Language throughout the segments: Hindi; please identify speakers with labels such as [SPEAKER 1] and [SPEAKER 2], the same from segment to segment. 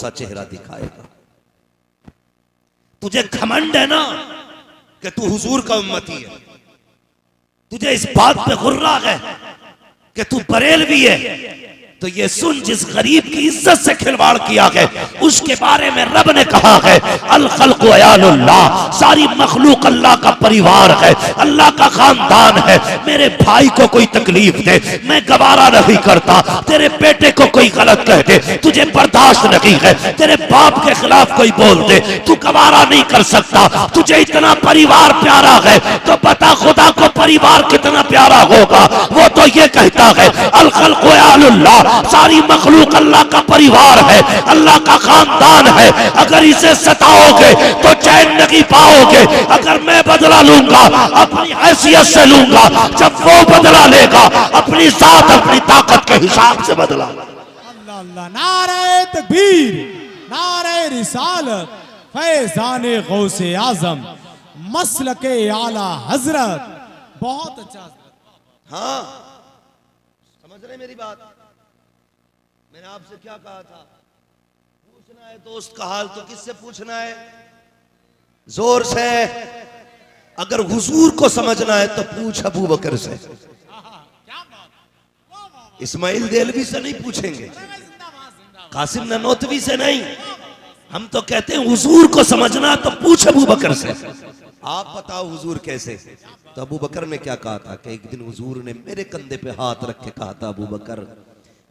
[SPEAKER 1] सा चेहरा दिखाएगा। तुझे घमंड है ना कि तू हुजूर का उम्मती है, तुझे इस बात पे गुर्रा है कि तू बरेलवी है, तो ये सुन, जिस गरीब की इज्जत से खिलवाड़ किया है उसके बारे में रब ने कहा है अल खल्क़ु अयालुल्लाह, सारी मखलूक अल्लाह का परिवार है, अल्लाह का खानदान है। मेरे भाई को कोई तकलीफ दे मैं गवारा नहीं करता, तेरे बेटे को कोई गलत कह दे तुझे बर्दाश्त नहीं है, तेरे बाप के खिलाफ कोई बोल दे तू गवारा नहीं कर सकता। तुझे इतना परिवार प्यारा है तो बता खुदा को परिवार कितना प्यारा होगा। वो तो ये कहता है अल खल्क़ु अयालुल्लाह, सारी मखलूक अल्लाह का परिवार है, अल्लाह का खानदान है। अगर इसे सताओगे तो चैन नहीं पाओगे। अगर मैं बदला लूंगा अपनी हैसियत से लूंगा, जब वो बदला लेगा अपनी जात अपनी ताकत के हिसाब से बदला।
[SPEAKER 2] अल्लाह अल्लाह, नारे तकबीर, नारे रिसालत, फैज़ाने गौसे आजम, मसलके आला हजरत। बहुत अच्छा।
[SPEAKER 1] हाँ, समझ रहे मेरी बात? मैंने आपसे क्या कहा था? पूछना है दोस्त का हाल तो किससे पूछना है? जोर से। अगर हुजूर को समझना है तो पूछ अबू बकर से, इस्माइल देलवी से नहीं पूछेंगे, कासिम ननोतवी से नहीं। हम तो कहते हैं हुजूर को समझना तो पूछ अबू बकर से। आप बताओ हुजूर कैसे? तो अबू बकर ने क्या कहा था कि एक दिन हुजूर ने मेरे कंधे पे हाथ रख के कहा था, अबू बकर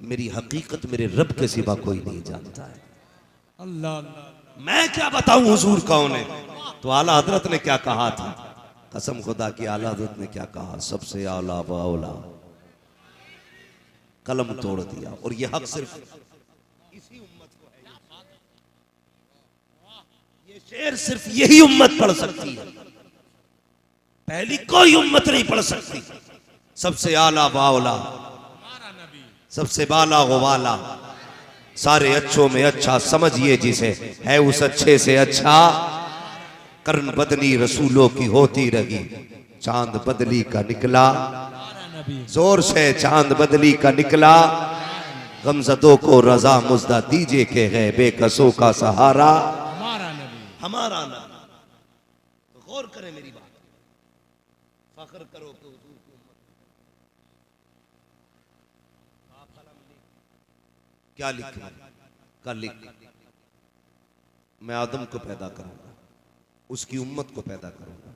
[SPEAKER 1] मेरी हकीकत मेरे रब के सिवा कोई नहीं जानता है।
[SPEAKER 2] अल्लाह अल्लाह,
[SPEAKER 1] मैं क्या बताऊं हुजूर कौन है? तो आला हजरत ने क्या कहा था? कसम खुदा की आला हजरत ने क्या कहा? सबसे आला बाउला, कलम तोड़ दिया। और ये हक सिर्फ इसी उम्मत को है, ये शेर सिर्फ यही उम्मत पढ़ सकती है, पहली कोई उम्मत नहीं पढ़ सकती। सबसे आला बाउला, सबसे बाला गवाला, सारे अच्छों में अच्छा, समझिए जिसे है उस अच्छे से अच्छा। कर्न बदली रसूलों की होती रही, चांद बदली का निकला, जोर से चांद बदली का निकला। गमजदों को रजा मुज्दा दीजिए के है बेकसों का सहारा हमारा नबी। तो गौर करें मेरी बात, फख्र करो कि हुजूर की उम्मत। क्या लिखा? कल लिख, मैं आदम को पैदा करूंगा, उसकी उम्मत को पैदा करूंगा।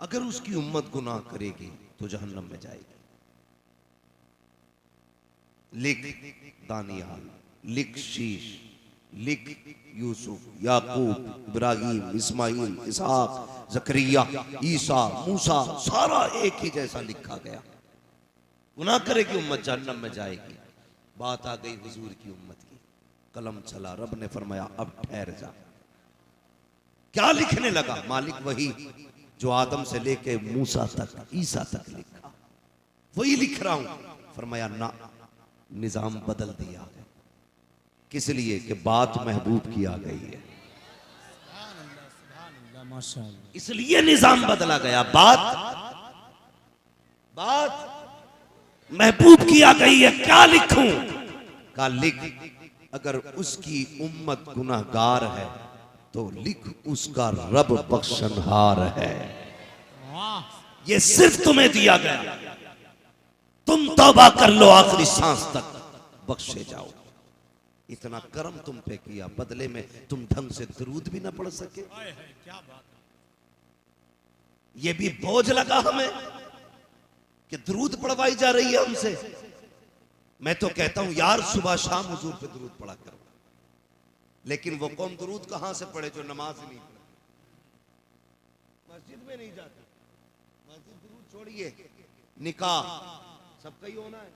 [SPEAKER 1] अगर उसकी उम्मत गुनाह करेगी तो जहन्नम में जाएगी। लिख दानियाल, लिख शीश, लिख यूसुफ, याकूब, इब्राहिम, इस्माइल, इसहाक, जकरिया, ईसा, मूसा, सारा एक ही जैसा लिखा गया। गुनाह करेगी उम्मत जहन्नम में जाएगी। बात आ गई हुजूर की उम्मत की, कलम चला, रब ने फरमाया अब ठहर जा। क्या लिखने लगा? मालिक वही जो आदम से लेके मूसा तक, ईसा तक लिखा, वही लिख रहा हूं। फरमाया ना, निजाम बदल दिया है। किस लिए? कि बात महबूब की आ गई है, इसलिए निजाम बदला गया। बात महबूब की आ गई है। क्या लिखूं? का लिख, अगर उसकी उम्मत गुनाहगार है तो लिख उसका रब बख्शनहार है। ये सिर्फ तुम्हें दिया गया, तुम तौबा कर लो आखिरी सांस तक, बख्शे जाओ। इतना करम तुम पे किया, बदले में तुम ढंग से दरूद भी ना पढ़ सके। ये भी बोझ लगा हमें कि दरूद पढ़वाई जा रही है हमसे। मैं तो कहता हूं यार सुबह शाम हुजूर पे दरूद पढ़ा करो, लेकिन वो कौन दरूद कहां से पढ़े जो नमाज नहीं पढ़े, मस्जिद में नहीं जाते। मस्जिद दरूद छोड़िए, निकाह सबका ही होना है।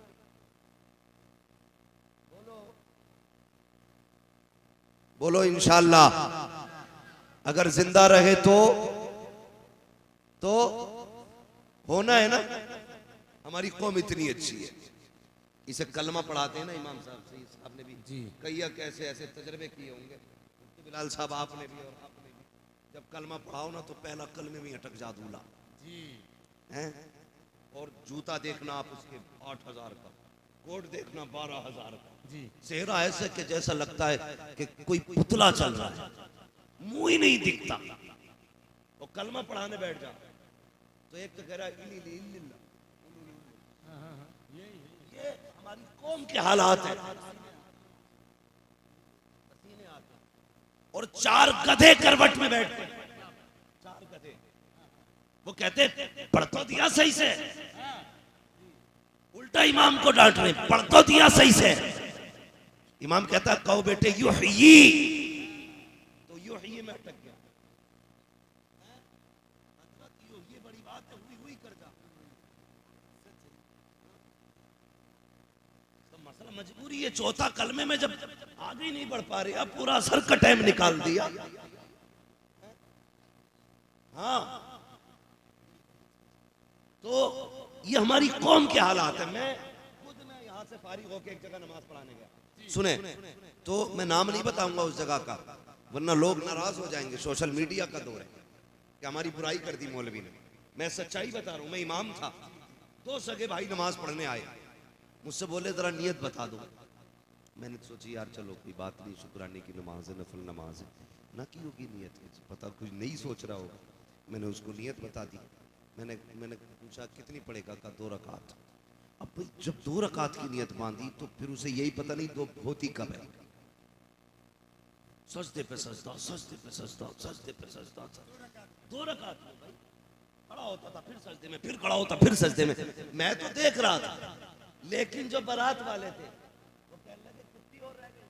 [SPEAKER 1] बोलो इंशाअल्लाह। अगर जिंदा रहे तो होना है ना। हमारी कौम इतनी अच्छी है, इसे कलमा पढ़ाते हैं ना इमाम साहब से, आपने भी कई कैसे ऐसे तजर्बे किए होंगे, तो बिलाल साहब आपने भी और आपने भी। जब कलमा पढ़ाओ ना तो पहला कलमे में अटक जा दूल्हा हैं, और जूता देखना आप उसके 8000 का, कोट देखना 12,000 का
[SPEAKER 2] जी।
[SPEAKER 1] चेहरा ऐसे कि जैसा लगता है कि कोई पुतला चल रहा है, मुंह ही नहीं दिखता। वो कलमा पढ़ाने बैठ जा तो एक तो कह रहा है इल्लिल्लाह। ये हमारी कौम के हालात है। और 4 गधे करवट में बैठते हैं, 4 गधे। वो कहते पढ़ तो दिया सही से, उल्टा इमाम को डांट रहे, पढ़ तो दिया सही से। इमाम कहता कहो बेटे युहयी, तो युहयी में अटक गया। ये बड़ी बात है, हुई हुई कर जा। तो मसला मजबूरी है। चौथा कलमे में जब आगे ही नहीं बढ़ पा रहे, अब पूरा असर का टाइम निकाल दिया। हाँ, तो ये हमारी कौम के हालात है। मैं यहां से फारिग होकर एक जगह नमाज पढ़ाने गया, सुने तो मैं नाम नहीं बताऊंगा उस जगह का, वरना लोग नाराज हो जाएंगे। सोशल मीडिया का दौर है कि हमारी बुराई कर दी मौलवी ने। मैं सच्चाई बता रहा हूं। मैं इमाम था, 2 सगे भाई नमाज पढ़ने आए, मुझसे बोले जरा नियत बता दो। मैंने सोची यार चलो कोई बात नहीं, शुक्राने की नमाज है, नफल नमाज है, ना की होगी नियत, पता कुछ नहीं सोच रहा होगा। मैंने उसको नियत बता दी। मैंने पूछा कितनी पड़ेगा, का 2 रकात। अब भाई जब 2 रकात की नियत बांधी तो फिर उसे यही पता नहीं 2 होती कब है। सजदे पे सजदा, सजदे पे सजदा, सजदे पे सजदा, 2 रकात में भाई खड़ा होता था, फिर सजदे में, फिर खड़ा होता, फिर सजदे में। मैं तो देख रहा था, लेकिन जो बारात वाले थे वो कहने लगे कितनी और रह गई,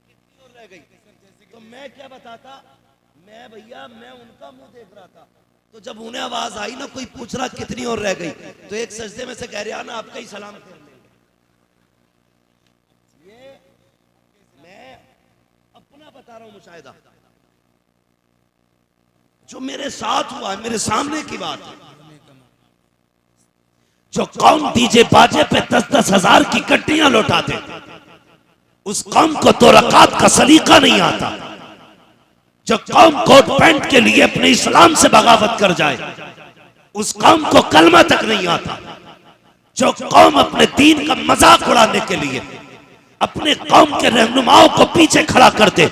[SPEAKER 1] कितनी और रह गई। तो मैं क्या बताता, मैं भैया मैं उनका मुंह देख रहा था। तो जब उन्हें आवाज आई ना कोई पूछ रहा कितनी और रह गई, तो एक सजदे में से कह रहा ना आपका ही सलाम कर लेंगे। ये मैं अपना बता रहा हूं मुशाहिदा, जो मेरे साथ हुआ है, मेरे सामने की बात है। जो कौम डीजे बाजे पे 10-10 हजार की कट्टियां लौटाते, उस कौम को 2 रकात का सलीका नहीं आता। जो कौम कोट पैंट के लिए अपने इस्लाम से बगावत कर जाए, उस कौम को कलमा तक नहीं आता। जो कौम अपने दीन का मजाक उड़ाने के लिए अपने कौम के रहनुमाओं को पीछे खड़ा कर दे,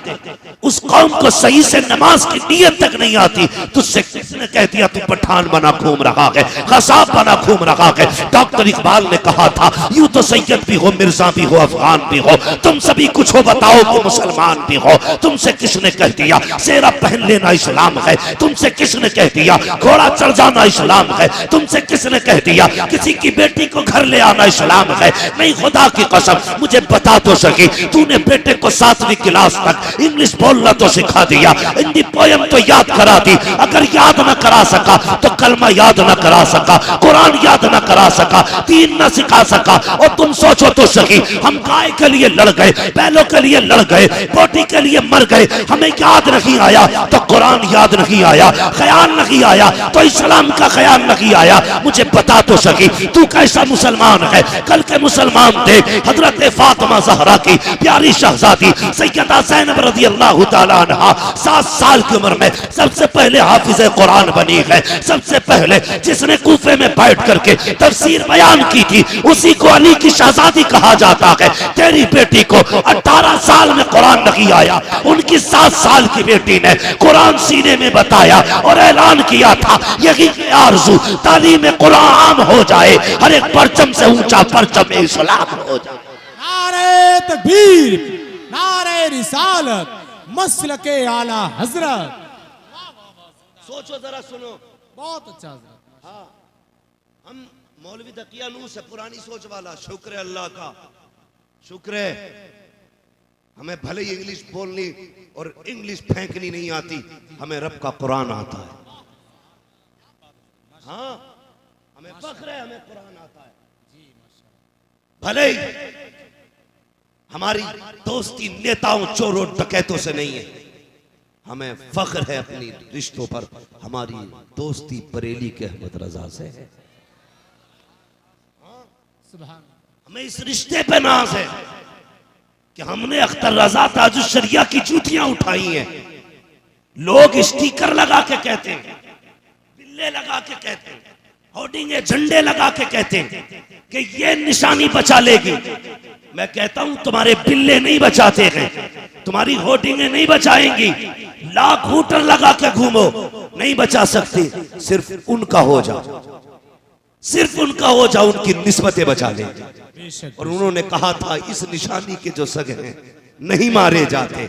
[SPEAKER 1] उस कौम को सही से नमाज की नियत तक नहीं आती। तुझसे किसने कह दिया तू पठान बना घूम रहा है, कसाब बना घूम रहा है। डॉक्टर इकबाल ने कहा था यूं तो सैयद भी हो, मिर्जा भी हो, अफगान भी हो, तुम सभी कुछ हो, बताओ कि मुसलमान भी हो। तुमसे किसने कह दिया सेरा पहन लेना इस्लाम है? तुमसे किसने कह दिया घोड़ा चढ़ जाना इस्लाम है? तुमसे किसने कह दिया किसी की बेटी को घर ले आना इस्लाम है? नहीं, खुदा की कसम मुझे बता तो सकी, तूने बेटे को 7वीं क्लास तक इंग्लिश बोलना तो सिखा दिया, हिंदी पोयम तो याद करा दी। अगर याद ना करा सका तो कलमा याद ना करा सका, कुरान याद ना करा सका, दीन ना सिखा सका। और तुम सोचो तो सकी, हम गाय के लिए लड़ गए, बैलों के लिए लड़ गए, पोटी के लिए मर गए, हमें याद नहीं आया तो कुरान याद नहीं आया, ख्याल नहीं आया तो इस्लाम का ख्याल नहीं आया। मुझे बता तो सकी तू कैसा मुसलमान है? कल के मुसलमान थे हजरत फातिमा ज़हरा की प्यारी शहजादी सैयदा ज़ैनब रज़ी अल्लाह तआला अन्हा 7 साल की उम्र में सबसे पहले हाफिज़ कुरान बनी है। सबसे पहले जिसने कूफे में बैठ करके तफसीर बयान की थी उसी को अली की शहजादी कहा जाता है। तेरी बेटी को 18 साल में कुरान नहीं आया, उनकी 7 साल की बेटी ने कुरान सीने में बताया और ऐलान किया था यही आरज़ू तालीम कुरान हो जाए, हर एक परचम से ऊंचा परचम इस्लाम हो जाए।
[SPEAKER 2] नारे तकबीर, नारे रिसालत, मसलके आला हजरत।
[SPEAKER 1] सोचो जरा, सुनो,
[SPEAKER 2] बहुत अच्छा हजरत।
[SPEAKER 1] हाँ, हम मौलवी तकिया नूर से पुरानी सोच वाला, शुक्र है अल्लाह का, शुक्र है। हमें भले ही इंग्लिश बोलनी और इंग्लिश फेंकनी नहीं आती, हमें रब का कुरान आता है। हाँ, हमें फख्र है, हमें कुरान आता है। भले ही हमारी दोस्ती नेताओं चोरों डकैतों से नहीं है, हमें फख्र है अपनी रिश्तों पर। हमारी दोस्ती बरेली के अहमद रजा से है। हमें इस रिश्ते पे नाज है कि हमने अख्तर रजा ताजुश शरिया की जूतियां उठाई हैं। लोग स्टिकर लगा के कहते हैं, बिल्ले लगा के कहते हैं, होर्डिंगे झंडे लगा के कहते हैं कि ये निशानी बचा लेगी। मैं कहता हूं तुम्हारे बिल्ले नहीं बचाते हैं, तुम्हारी होर्डिंगे नहीं बचाएंगी। लाख हूटर लगा के घूमो, नहीं बचा सकती। सिर्फ उनका हो जाओ, सिर्फ उनका हो जाओ, उनकी निस्बतें बचा लेंगे। और उन्होंने कहा था इस निशानी के जो सगे हैं नहीं मारे जाते।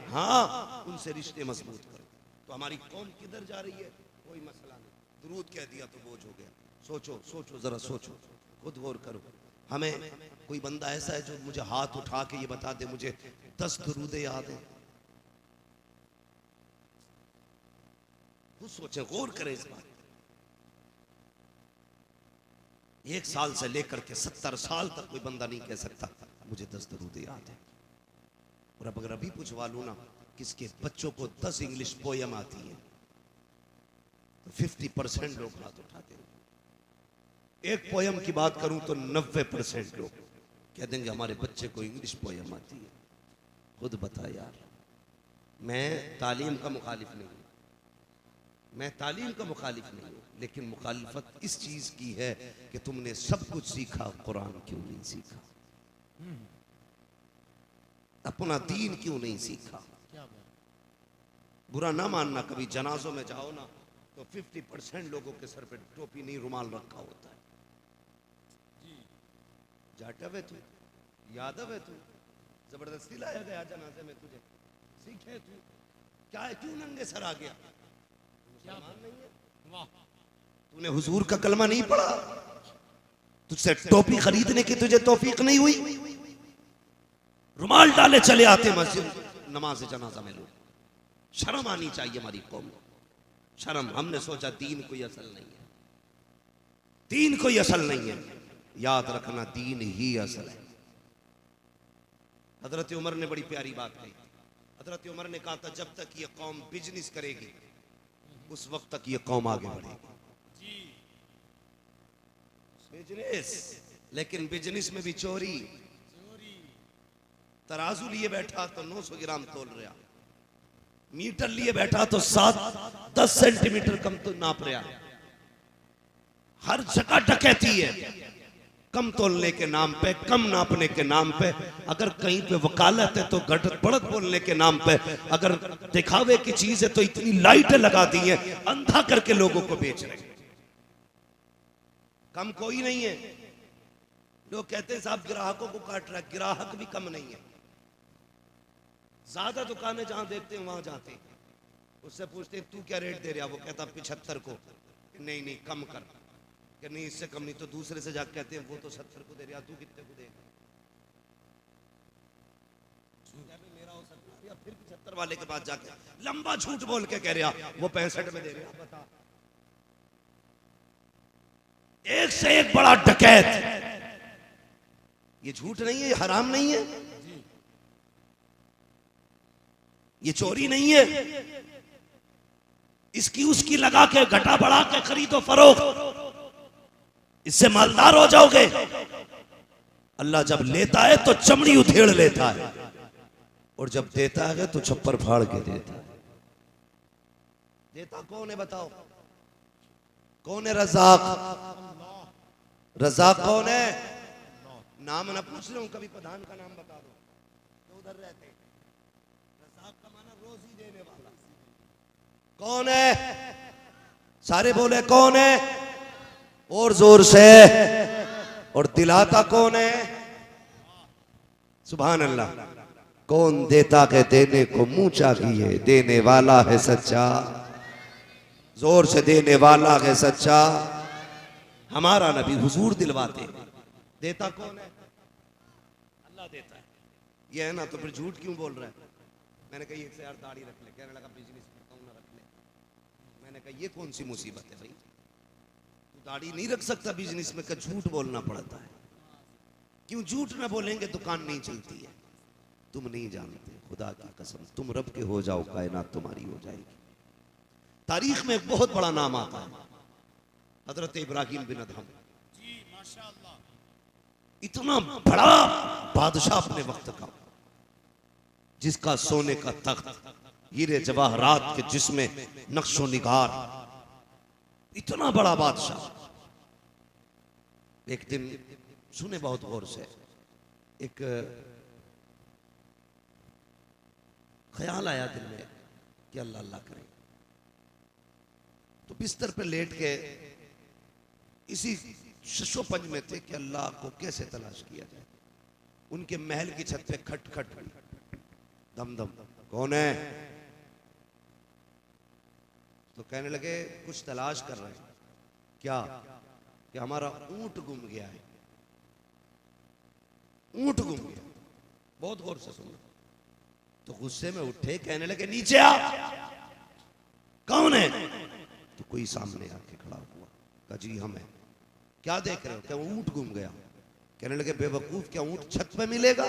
[SPEAKER 1] हाँ, उनसे रिश्ते मजबूत करो। तो हमारी कौम किधर जा रही है? कोई मसला नहीं, दुरूद कह दिया तो बोझ हो गया। सोचो सोचो, जरा सोचो, खुद गौर करो। हमें कोई बंदा ऐसा है जो मुझे हाथ उठा के ये बता दे मुझे 10 दुरूदे याद हैं? खुद सोचे, गौर करें इस बात। 1 साल से लेकर के 70 साल तक कोई बंदा नहीं कह सकता मुझे 10 दुरूदे याद है। और अब अगर अभी पूछवा लूं ना किसके बच्चों को 10 इंग्लिश पोयम आती है तो 50% लोग हाथ उठाते हैं। एक पोयम की बात करूं तो 90% लोग कह देंगे हमारे बच्चे को इंग्लिश पोयम आती है। खुद बता यार, मैं तालीम का मुखालिफ नहीं हूं, मैं तालीम का मुखालिफ नहीं हूं, लेकिन मुखालिफत इस चीज की है कि तुमने सब कुछ सीखा, कुरान क्यों नहीं सीखा? अपना दीन क्यों नहीं सीखा? बुरा ना मानना, कभी जनाजों में जाओ ना तो 50% लोगों के सर पे टोपी नहीं, रुमाल रखा होता है। जाटव है तू, यादव है तू, जबरदस्ती लाया गया जनाजे में तुझे, सीखे तू क्या है? क्यों नंगे सर आ गया? नहीं है? तूने हुजूर का कलमा नहीं पढ़ा? तुझसे टोपी खरीदने की तुझे तौफीक नहीं हुई? रुमाल डाले चले आते मस्जिद, नमाज जनाजा में लोग। शर्म आनी चाहिए हमारी कौम को, शर्म। हमने सोचा दीन कोई असल नहीं है, दीन कोई असल नहीं है। याद रखना, दीन ही असल है। हजरत उमर ने बड़ी प्यारी बात कही। हजरत उमर ने कहा था जब तक ये कौम बिजनेस करेगी उस वक्त तक ये कौम आगे बढ़ेगी। बिजनेस, लेकिन बिजनेस में भी चोरी। तराजू लिए बैठा तो 900 ग्राम तोल रहा, मीटर लिए बैठा तो 7-10 सेंटीमीटर कम तो नाप रहा। हर जगह डकैती है, कम तोलने के नाम पे, कम नापने के नाम पे। अगर कहीं पे वकालत है तो घट बढ़त बोलने के नाम पे। अगर दिखावे की चीज है तो इतनी लाइटें लगा दी है, अंधा करके लोगों को बेच रहे। कम कोई नहीं है। लोग कहते हैं साहब ग्राहकों को काट रहा है, ग्राहक भी कम नहीं है। ज्यादा दुकानें जहां देखते हैं वहां जाते हैं, उससे पूछते हैं तू क्या रेट दे रहा? वो कहता 75 को। नहीं नहीं कम कर, कि नहीं इससे कम नहीं। तो दूसरे से जाकर कहते हैं वो तो 70 को दे रहा, तू कितने को देगा? मेरा हो 70, या फिर 75 वाले के पास जाके लंबा झूठ बोल के कह रहा वो 65 में दे रहा। बता, एक से एक बड़ा डकैत। ये झूठ नहीं है, ये हराम नहीं है, ये चोरी नहीं है। इसकी उसकी लगा के घटा बढ़ा के खरीदो फरोख्त, इससे मालदार हो जाओगे। अल्लाह जब लेता है तो चमड़ी उधेड़ लेता है, और जब देता है तो छप्पर फाड़ के देता है। देता कौन है बताओ? कौन है रज़ाक? रज़ाक कौन है? नाम ना पूछ लो, कभी प्रधान का नाम बता दो तो उधर रहते। रज़ाक का माना रोजी देने वाला। कौन है? सारे बोले कौन है और जोर से। और दिलाता कौन है? सुभान अल्लाह। कौन देता के देने को मुंह चाहिए, देने वाला है सच्चा। जोर से, देने वाला है सच्चा। हमारा नबी हुजूर दिलवाते। देता कौन है? अल्लाह देता है। ये है ना, तो फिर झूठ क्यों बोल रहा है? मैंने कहा एक से यार दाढ़ी रख ले, कहने लगा बिजनेस करता हूं ना, रख ले। मैंने कहा ये कौन सी मुसीबत है भाई, दाढ़ी नहीं रख सकता बिजनेस में? का झूठ बोलना पड़ता है। क्यों झूठ ना बोलेंगे? दुकान नहीं चलती है। तुम नहीं जानते, खुदा की कसम, तुम रब के हो जाओ, कायनात तुम्हारी हो जाएगी। तारीख में एक बहुत बड़ा नाम आता है, हजरत इब्राहिम बिन अदहम। इतना बड़ा बादशाह अपने वक्त का, जिसका सोने का तख्त, हीरे जवाहरात के जिसमें नक्शो निगार, इतना बड़ा बादशाह। एक दिन सुने बहुत गौर से, एक ख्याल आया दिल में कि अल्लाह अल्लाह करें। तो बिस्तर पे लेट के इसी शशोपंज में थे कि अल्लाह को कैसे तलाश किया जाए। उनके महल की छत पे खट खट दम दम, कौन है? तो कहने लगे कुछ तलाश कर रहे हैं। क्या? कि हमारा ऊंट गुम गया है। ऊंट गुम गया। बहुत गौर से सुनो। तो गुस्से में उठे, कहने लगे नीचे आ। कौन है? तो कोई सामने आके खड़ा हुआ, कहा जी हम हैं। क्या देख रहे हो? क्या ऊंट गुम गया? कहने लगे बेवकूफ, क्या ऊंट छत पे मिलेगा?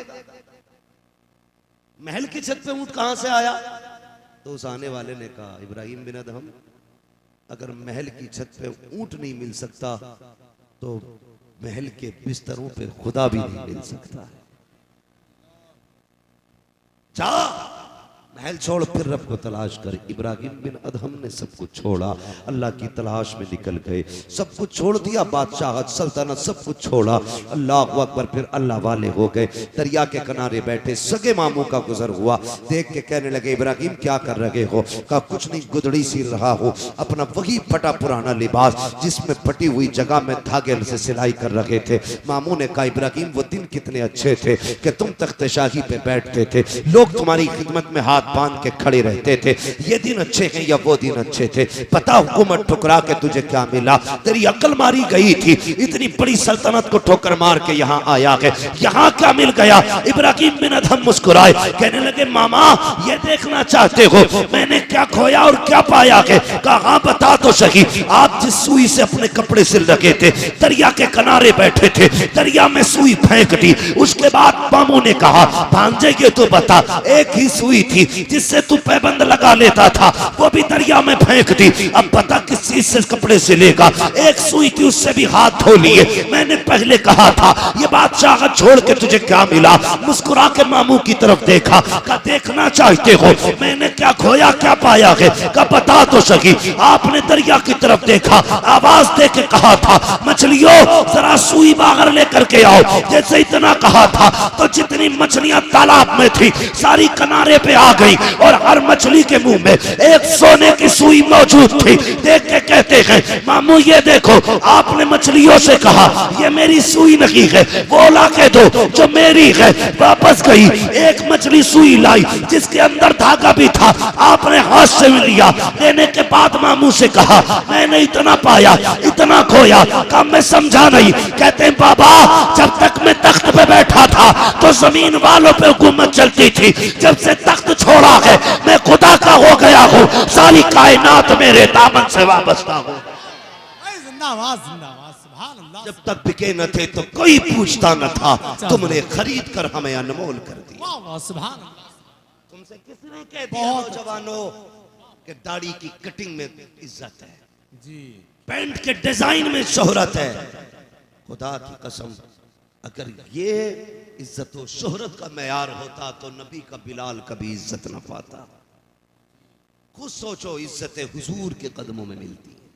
[SPEAKER 1] महल की छत पे ऊंट कहां से आया? तो उस आने वाले ने कहा इब्राहिम बिन अदहम, अगर महल की छत पे ऊंट नहीं मिल सकता तो महल के बिस्तरों पे खुदा भी नहीं मिल सकता है। जा महल छोड़ फिर रब को तलाश कर। इब्राहिम बिन अदहम ने सब कुछ छोड़ा, अल्लाह की तलाश में निकल गए। सब कुछ छोड़ दिया, बादशाहत सल्तनत सब कुछ छोड़ा। अल्लाह अकबर, फिर अल्लाह वाले हो गए। दरिया के किनारे बैठे सगे मामू का गुजर हुआ, देख के कहने लगे इब्राहिम क्या कर रहे हो? कहा कुछ नहीं, गुदड़ी सी रहा हो, अपना वही फटा पुराना लिबास जिसमें फटी हुई जगह में धागे से सिलाई कर रहे थे। मामू ने कहा इब्राहिम वो दिन कितने अच्छे थे कि तुम तख्तशाही पे बैठते थे, लोग तुम्हारी खिदमत में हाथ बांध के खड़े रहते थे। ये दिन अच्छे हैं या वो दिन अच्छे थे? पता हुकूमत ठुकरा के तुझे क्या मिला? तेरी अकल मारी गई थी, इतनी बड़ी सल्तनत को ठोकर मार के यहाँ आया है, यहाँ क्या मिल गया? इब्राहिम बिन अदहम मुस्कुराए, कहने लगे मामा ये देखना चाहते हो मैंने क्या खोया और क्या पाया है? कहा हाँ बता तो सही। आप जिस सुई से अपने कपड़े सिल रखे थे, दरिया के किनारे बैठे थे, दरिया में सुई फेंक दी। उसके बाद मामू ने कहा भांजे ये तो बता, एक ही सुई थी जिससे तू पैबंद लगा लेता था, वो भी दरिया में फेंक दी। अब पता किस चीज से कपड़े सिलेगा? एक सुई थी, उससे भी हाथ धो लिए। मैंने पहले कहा था ये बादशाह छोड़ के तुझे क्या मिला? मुस्कुरा के मामू की तरफ देखा, का देखना चाहते हो मैंने क्या खोया क्या पाया है? का बता तो सकी। आपने दरिया की तरफ देखा, आवाज दे के कहा था मछलियों जरा सुई बाहर लेकर के आओ। जैसे इतना कहा था तो जितनी मछलियां तालाब में थी सारी किनारे पे आ गई और हर मछली के मुंह में एक सोने की सुई मौजूद थी। देख के कहते हैं मामू ये देखो, आपने मछलियों से कहा ये मेरी सुई नहीं है, वो ला के दो जो मेरी है। वापस गई, एक मछली सुई लाई जिसके अंदर धागा भी था, आपने हाथ से लिया। लेने के बाद मामू से कहा मैंने इतना पाया इतना खोया, कब मैं समझा नहीं। कहते हैं बाबा जब तक मैं तख्त पे बैठा था तो जमीन वालों पे हुकूमत चलती थी, जब से तख्त छोड़ा है मैं खुदा का हो गया हूँ, सारी कायनात मेरे दामन से वाबस्ता हो।
[SPEAKER 2] जिंदाबाद जिंदाबाद, सुभान अल्लाह।
[SPEAKER 1] जब तक बिके न थे तो कोई पूछता न था, तुमने खरीद कर हमें अनमोल कर दिया।
[SPEAKER 2] वाह वाह, सुभान अल्लाह।
[SPEAKER 1] तुमसे किसने कह दिया नौजवानों कि दाढ़ी की कटिंग में इज्जत है,
[SPEAKER 2] जी
[SPEAKER 1] पैंट के डिजाइन में शोहरत है? खुदा की कसम अगर ये इज्जत और शोहरत का मैयार होता तो नबी का बिलाल कभी इज्जत न पाता। खुद सोचो, इज्जत हुजूर के कदमों में मिलती है,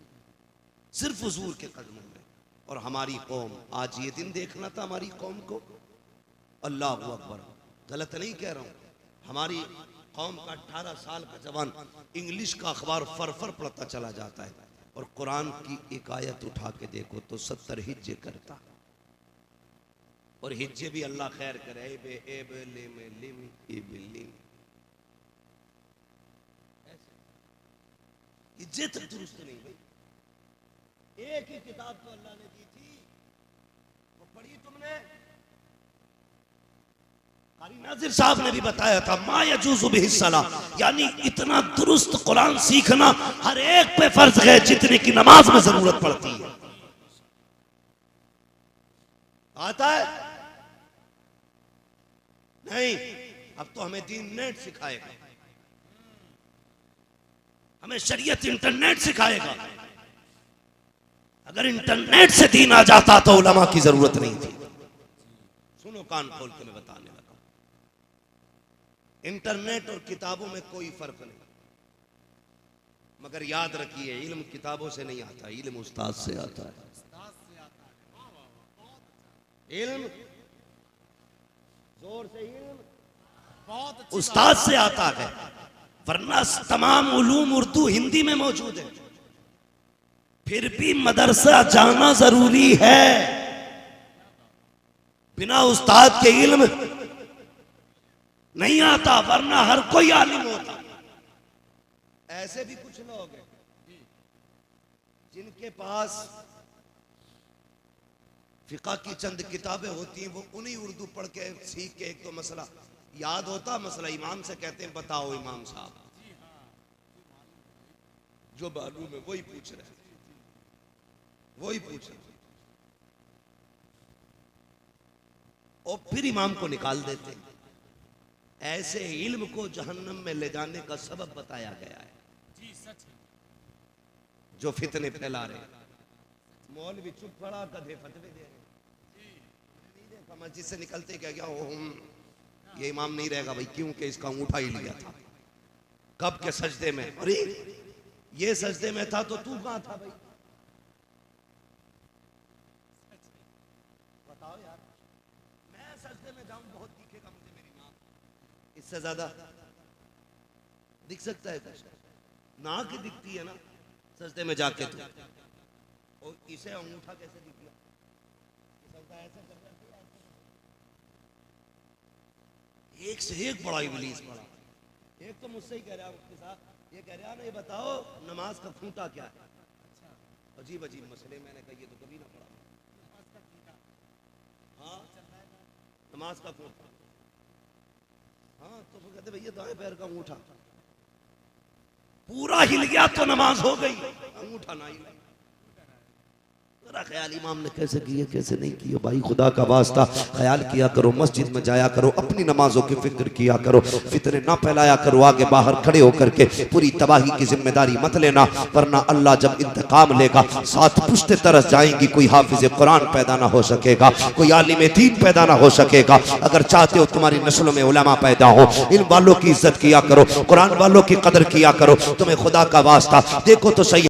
[SPEAKER 1] सिर्फ हुजूर के कदमों में। और हमारी कौम, आज ये दिन देखना था हमारी कौम को। अल्लाह अकबर, गलत नहीं कह रहा हूं। हमारी कौम का 18 साल का जवान इंग्लिश का अखबार फर पढ़ता चला जाता है और कुरान की एक आयत उठा के देखो तो 70 हिज्जे करता। और हिज्जे भी अल्लाह खैर करे, हिज्जे तक दुरुस्त नहीं भाई। एक ही किताब तो अल्लाह ने दी थी, वो पढ़ी तुमने? कारी नाजिर साहब ने भी बताया था मा यजूज़ु बिही सलाह, यानी इतना दुरुस्त कुरान सीखना हर एक पे फर्ज है जितने की नमाज में जरूरत पड़ती है। आता है नहीं? अब तो हमें दीन नेट सिखाएगा, हमें शरीयत इंटरनेट सिखाएगा। अगर इंटरनेट से दीन आ जाता तो उलमा की जरूरत नहीं थी। सुनो कान खोल के मैं बताने लगा, इंटरनेट और किताबों में कोई फर्क नहीं, मगर याद रखिए इल्म किताबों से नहीं आता, इल्म उस्ताद से आता है। इल्म जोर से इल्म
[SPEAKER 2] बहुत अच्छी
[SPEAKER 1] उस्ताद से आता है, वरना तमाम उलूम उर्दू हिंदी में मौजूद है। फिर भी मदरसा जाना जरूरी है। बिना उस्ताद के इल्म नहीं आता, वरना हर कोई आलिम होता। ऐसे भी कुछ लोग हैं जिनके पास फिका की चंद किताबें होती हैं, वो उन्हीं उर्दू पढ़ के सीख के एक तो मसला याद होता, मसला इमाम से कहते हैं बताओ इमाम साहब, जो मालूम है वही पूछ रहे हैं, वही पूछ रहे हैं, और फिर इमाम को निकाल देते हैं। ऐसे इल्म को जहन्नम में ले जाने का सबब बताया गया है।
[SPEAKER 2] जी सच है।
[SPEAKER 1] जो फितने फैला रहे, मौलवी चुप पड़ा, गधे फतवे दे रहे, नहीं देखा मस्जिद से निकलते क्या क्या ये इमाम नहीं रहेगा भाई, क्योंकि इसका अंगूठा ही लिया था कब के सजदे में। अरे ये सजदे में था तो तू कहां था भाई, बताओ यार। मैं सजदे में जाऊं बहुत दिखेगा मुझे मेरी मां, इससे ज्यादा दिख सकता है कुछ? नाक ही दिखती है ना सजदे में जाके तो, और इसे अंगूठा कैसे दिख गया? ऐसे एक से एक बड़ा इब्लीस पड़ा। एक तो मुझसे ही कह रहा मुफ्ती साहब, ये कह रहा ना ये बताओ नमाज का खूंटा क्या है। अजीब अजीब मसले, मैंने कहा ये तो कभी ना पढ़ा। हाँ नमाज का खूंटा, हाँ तो वो कहते भैया दाएं पैर का अंगूठा पूरा हिल गया तो नमाज हो गई, अंगूठा ना हिला। ख्याल इमाम ने कैसे किया कैसे नहीं किया, भाई खुदा का वास्ता ख्याल किया करो, मस्जिद में जाया करो, अपनी नमाजों की फिक्र किया करो, फितने ना फैलाया करो, आगे बाहर खड़े होकर के पूरी तबाही की जिम्मेदारी मत लेना, वरना अल्लाह जब इंतकाम लेगा साथ पुश्ते तरस जाएंगी, कोई हाफिज कुरान पैदा ना हो सकेगा, कोई आलिम दीन पैदा ना हो सकेगा। अगर चाहते हो तुम्हारी नस्लों में उलमा पैदा हो, इन वालों की इज्जत किया करो, कुरान वालों की कदर किया करो, तुम्हें खुदा का वास्ता देखो तो सही।